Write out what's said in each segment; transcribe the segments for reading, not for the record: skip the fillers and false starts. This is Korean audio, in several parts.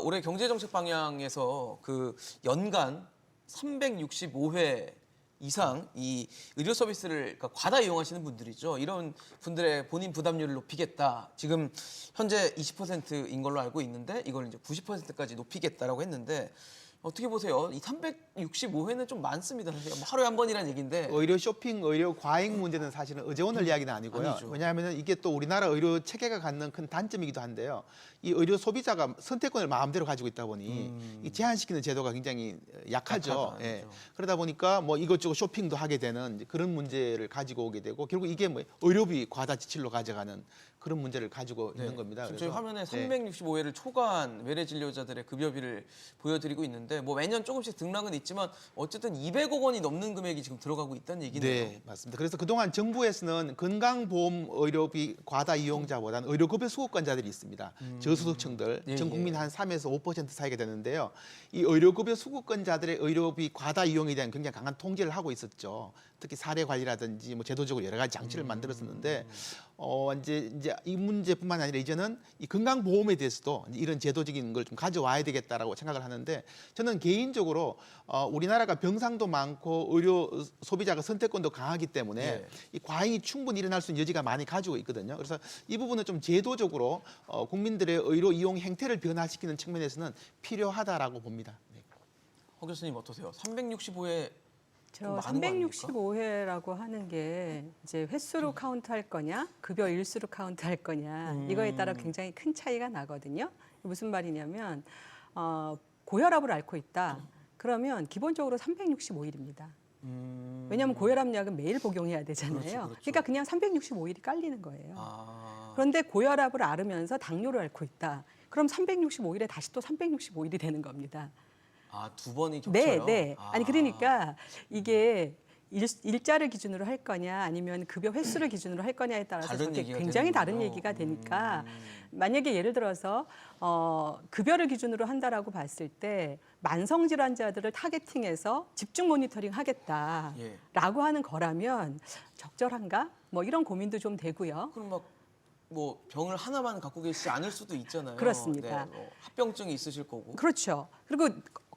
올해 경제정책 방향에서 그 연간 365회 이상 이 의료 서비스를 그러니까 과다 이용하시는 분들이죠. 이런 분들의 본인 부담률을 높이겠다. 지금 현재 20%인 걸로 알고 있는데 이걸 이제 90%까지 높이겠다라고 했는데 어떻게 보세요? 이 365회는 좀 많습니다. 사실 뭐 하루에 한 번이라는 얘기인데. 의료 쇼핑, 의료 과잉 문제는 사실은 어제 오늘 이야기는 아니고요. 아니죠. 왜냐하면 이게 또 우리나라 의료 체계가 갖는 큰 단점이기도 한데요. 이 의료 소비자가 선택권을 마음대로 가지고 있다 보니 이 제한시키는 제도가 굉장히 약하죠. 약하다, 예. 그렇죠. 그러다 보니까 뭐 이것저것 쇼핑도 하게 되는 이제 그런 문제를 가지고 오게 되고 결국 이게 뭐 의료비 과다 지출로 가져가는 그런 문제를 가지고 있는 겁니다. 지금 저희 화면에 네. 365회를 초과한 외래 진료자들의 급여비를 보여드리고 있는데 뭐 매년 조금씩 등락은 있지만 어쨌든 200억 원이 넘는 금액이 지금 들어가고 있다는 얘기네요. 네, 맞습니다. 그래서 그동안 정부에서는 건강보험 의료비 과다 이용자보다는 의료급여 수급권자들이 있습니다. 저소득층들, 예, 전 국민 한 3에서 5% 사이가 되는데요. 이 의료급여 수급권자들의 의료비 과다 이용에 대한 굉장히 강한 통제를 하고 있었죠. 특히 사례 관리라든지 뭐 제도적으로 여러 가지 장치를 만들었었는데 이제 이 문제뿐만 아니라 이제는 이 건강보험에 대해서도 이런 제도적인 걸 좀 가져와야 되겠다라고 생각을 하는데 저는 개인적으로 우리나라가 병상도 많고 의료 소비자가 선택권도 강하기 때문에 예. 이 과잉이 충분히 일어날 수 있는 여지가 많이 가지고 있거든요. 그래서 이 부분은 좀 제도적으로 국민들의 의료 이용 행태를 변화시키는 측면에서는 필요하다라고 봅니다. 네. 허 교수님 어떠세요? 365회 저 365회라고 하는 게 이제 횟수로 카운트할 거냐, 급여 일수로 카운트할 거냐 이거에 따라 굉장히 큰 차이가 나거든요. 무슨 말이냐면 고혈압을 앓고 있다. 그러면 기본적으로 365일입니다. 왜냐하면 고혈압약은 매일 복용해야 되잖아요. 그렇죠. 그러니까 그냥 365일이 깔리는 거예요. 아, 그런데 고혈압을 앓으면서 당뇨를 앓고 있다. 그럼 365일에 다시 또 365일이 되는 겁니다. 두 번이 네, 겹쳐요? 네. 아니 그러니까 이게 일자를 기준으로 할 거냐 아니면 급여 횟수를 기준으로 할 거냐에 따라서 다른 저게 얘기가 굉장히 다른 되는군요. 얘기가 되니까 만약에 예를 들어서 급여를 기준으로 한다라고 봤을 때 만성 질환자들을 타겟팅해서 집중 모니터링 하겠다라고 예. 하는 거라면 적절한가? 뭐 이런 고민도 좀 되고요. 그럼 막 뭐 병을 하나만 갖고 계시지 않을 수도 있잖아요. 그렇습니다. 네, 뭐 합병증이 있으실 거고. 그렇죠. 그리고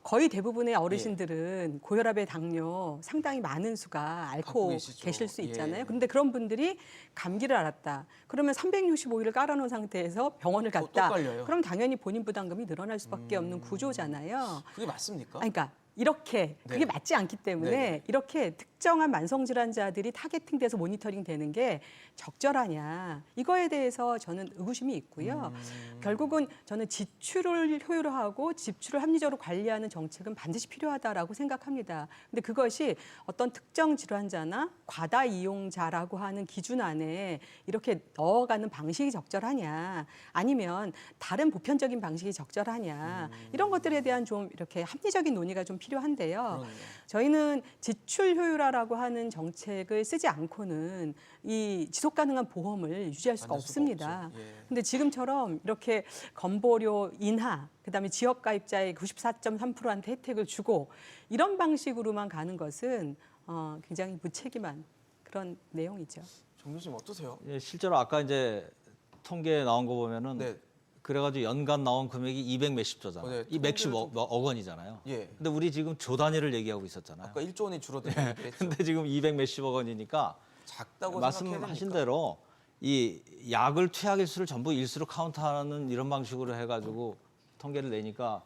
거의 대부분의 어르신들은 고혈압의 당뇨 상당히 많은 수가 갖고 앓고 계시죠. 계실 수 있잖아요. 예. 그런데 그런 분들이 감기를 앓았다. 그러면 365일을 깔아놓은 상태에서 병원을 또 갔다. 깔려요. 그럼 당연히 본인 부담금이 늘어날 수밖에 없는 구조잖아요. 그게 맞습니까? 그러니까 이렇게 네. 그게 맞지 않기 때문에 네. 이렇게 특정한 만성 질환자들이 타겟팅돼서 모니터링 되는 게 적절하냐 이거에 대해서 저는 의구심이 있고요. 결국은 저는 지출을 효율화하고 지출을 합리적으로 관리하는 정책은 반드시 필요하다라고 생각합니다. 근데 그것이 어떤 특정 질환자나 과다 이용자라고 하는 기준 안에 이렇게 넣어가는 방식이 적절하냐 아니면 다른 보편적인 방식이 적절하냐 이런 것들에 대한 좀 이렇게 합리적인 논의가 좀 필요한데요. 그러네요. 저희는 지출 효율화라고 하는 정책을 쓰지 않고는 이 지속 가능한 보험을 유지할 수가 만들 수가 없습니다. 없죠. 예. 근데 지금처럼 이렇게 건보료 인하, 그다음에 지역 가입자의 94.3%한테 혜택을 주고 이런 방식으로만 가는 것은 굉장히 무책임한 그런 내용이죠. 정 교수님 어떠세요? 예, 실제로 아까 이제 통계 나온 거 보면은 네. 그래가지고 연간 나온 금액이 200 몇십 조잖아요. 네, 이 몇십 억 원이잖아요. 예. 근데 우리 지금 조 단위를 얘기하고 있었잖아요. 아까 1조 원이 줄어들었는데 그랬죠. 근데 지금 200 몇십억 원이니까 작다고 말씀하신 생각해야 대로 이 약을 투약 일수를 전부 일수로 카운트하는 이런 방식으로 해가지고 통계를 내니까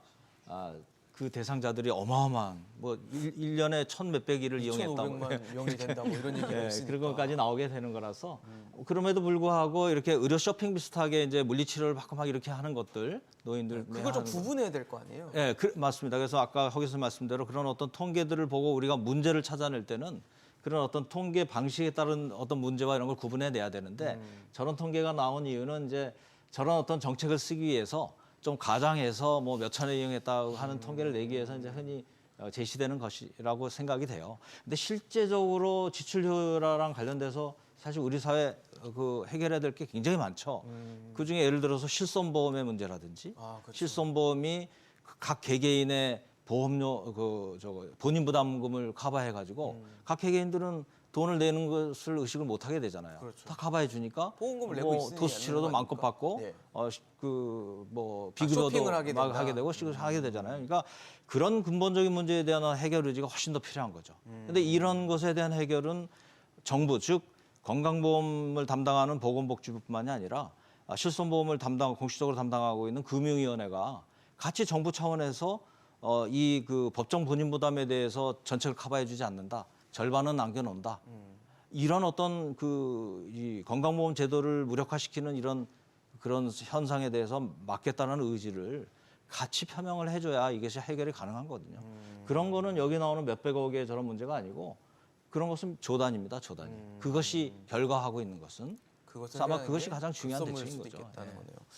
그 대상자들이 어마어마한 뭐 1년에 1,000 몇백 일을 이용했다고 2,500만 명이 된다고 이런 얘기가 예, 있으니까. 그런 것까지 나오게 되는 거라서 그럼에도 불구하고 이렇게 의료 쇼핑 비슷하게 이제 물리치료를 받고 막 이렇게 하는 것들 노인들 그걸 좀 하는 구분해야 될 거 아니에요? 예, 맞습니다. 그래서 아까 허 교수님 말씀대로 그런 어떤 통계들을 보고 우리가 문제를 찾아낼 때는 그런 어떤 통계 방식에 따른 어떤 문제와 이런 걸 구분해내야 되는데 저런 통계가 나온 이유는 이제 저런 어떤 정책을 쓰기 위해서 좀 가장해서 뭐 몇 천에 이용했다고 하는 통계를 내기 위해서 이제 흔히 제시되는 것이라고 생각이 돼요. 근데 실제적으로 지출 효율화랑 관련돼서 사실 우리 사회 그 해결해야 될 게 굉장히 많죠. 그 중에 예를 들어서 실손보험의 문제라든지 그렇죠. 실손보험이 각 개개인의 보험료 본인 부담금을 커버해가지고 각 개개인들은 돈을 내는 것을 의식을 못 하게 되잖아요. 그렇죠. 다 커버해 주니까 보험금을 내고 있으니 도수 치료도 않는 마음껏 거 받고 아닙니까? 비교도 쇼핑을 하게 막 된다. 하게 되고 하게 되잖아요. 그러니까 그런 근본적인 문제에 대한 해결 의지가 훨씬 더 필요한 거죠. 근데 이런 것에 대한 해결은 정부 즉 건강보험을 담당하는 보건복지부뿐만이 아니라 실손보험을 공식적으로 담당하고 있는 금융위원회가 같이 정부 차원에서 이 그 법정 본인 부담에 대해서 전체를 커버해주지 않는다. 절반은 남겨놓는다. 이런 어떤 이 건강보험 제도를 무력화시키는 그런 현상에 대해서 막겠다는 의지를 같이 표명을 해줘야 이것이 해결이 가능한 거거든요. 그런 거는 여기 나오는 몇백억의 저런 문제가 아니고 그런 것은 조단입니다. 조단이. 그것이 결과하고 있는 것은 그것을 아마 해야 그것이 이게 가장 중요한 급선무일 대책인 수도 거죠. 있겠다는 예. 거네요.